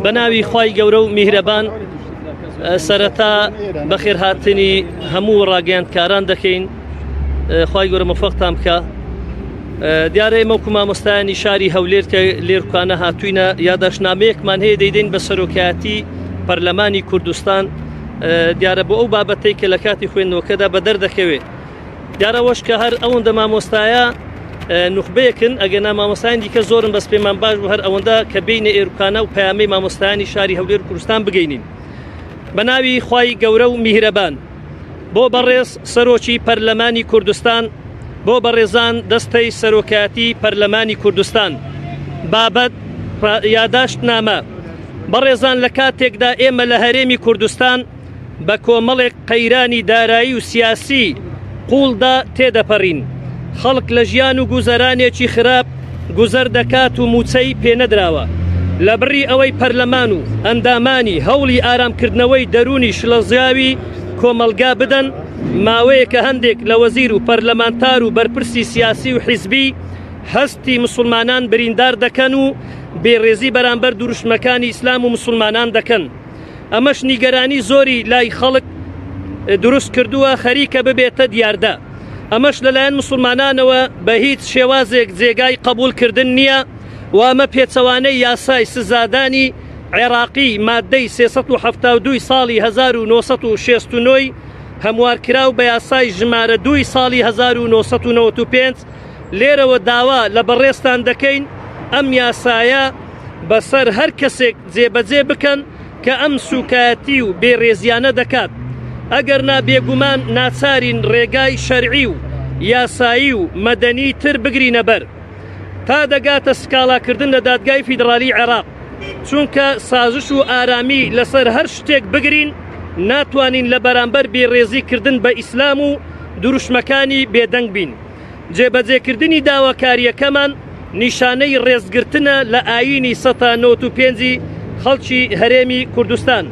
بەناوی خوای گەورە و میهرەبان سەرەتا بەخێرهاتنی هەموو ڕاگەیاندکاران دەکەین. خوای گەورە موفقتان بکە. دیارە ئێمە وەکو مامۆستایانی شاری هەولێر کە لێرکوانە هاتووینە یادداشتنامەیەکمان هەیە دەیدەین بە سەرۆکایەتی پەرلەمانی کوردستان دیارە بۆ ئەو بابەتەی کە لە کاتی خوێندنەوەکەدا بە دەردەکەوێت. دیارەوەش کە هەر ئەوەندە مامۆستایە نوخبەیەکن ئەگەنا مامۆستایان دیکە زۆرن بەس پێمان باش بوو هەر ئەوەندە کە بینە ئێروکانە و پەیامەی مامۆستایانی شاری هەولێر و کوردستان بگەینین. بە ناوی خوای گەورە و میهرەبان بۆ بەڕێز سەرۆکی پەرلەمانی کوردستان، بۆ بەڕێزان دەستەی سەرۆکایەتی پەرلەمانی کوردستان، بابەت یادداشتنامە. بەڕێزان لە کاتێکدا ئێمە لە هەرێمی کوردستان بە کۆمەڵێک قەیرانی دارایی و سیاسی قوڵدا تێدەپەڕین. خەڵک لە ژیان و گوزەرانێکی خراپ گوزەر دەکات و موچەی پێنەدراوە. لە بڕی ئەوەی پەرلەمان و ئەندامانی هەوڵی ئارامکردنەوەی دەرونی شلەزیاوی کۆمەلگا بدەن، ماوەیەکە هەندێک لە وەزیر و پەرلەمانتار و بەرپرسی سیاسی و حیزبی هەستی مسلمانان بریندار دەکەن و بێڕێزی بەرامبەر دوروشمەکانی ئیسلام و مسلمانان دەکەن. ئەمەش نیگەرانی زۆری لای خەڵک دروست کردووە خەریکە ببێتە دیاردە. ئەمەش لەلایەن مسلمانانەوە بە هیچ شێوازێک جێگای قبولکردن نییە و ئەمە پێچەوانەی یاسای سزادانی عێراقی مادەی 372 ساڵی 1969 هەموارکراو بە یاسای ژمارە 2 ساڵی 1995 لێرەوە داوا لە بەڕێستان دەکەین ئەم یاسایە بەسەر هەر کەسێک جێبەجێ بکەن کە ئەم سوکایەتی و بێڕێزیانە دەکات. ئەگەر نابێگومان ناچارین ڕێگای شەرعی و یاسایی و مەدەنی تر بگرینە بەر تا دەگاتە سکاڵاکردن لە دادگای فیدرالی عێراق، چونکە سازش و ئارامی لەسەر هەر شتێک بگرین ناتوانین لە بەرامبەر بێڕێزیکردن بە ئیسلام و دروشمەکانی بێدەنگ بین. جێبەجێکردنی داواکاریەکەمان نیشانەی ڕێزگرتنە لە ئاینی 1995 خەڵکی هەرێمی کوردستان.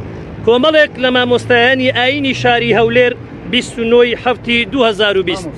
کۆمەڵێک لە مامۆستایانی ئاینی شاری هەولێر 29 هەفتی 2020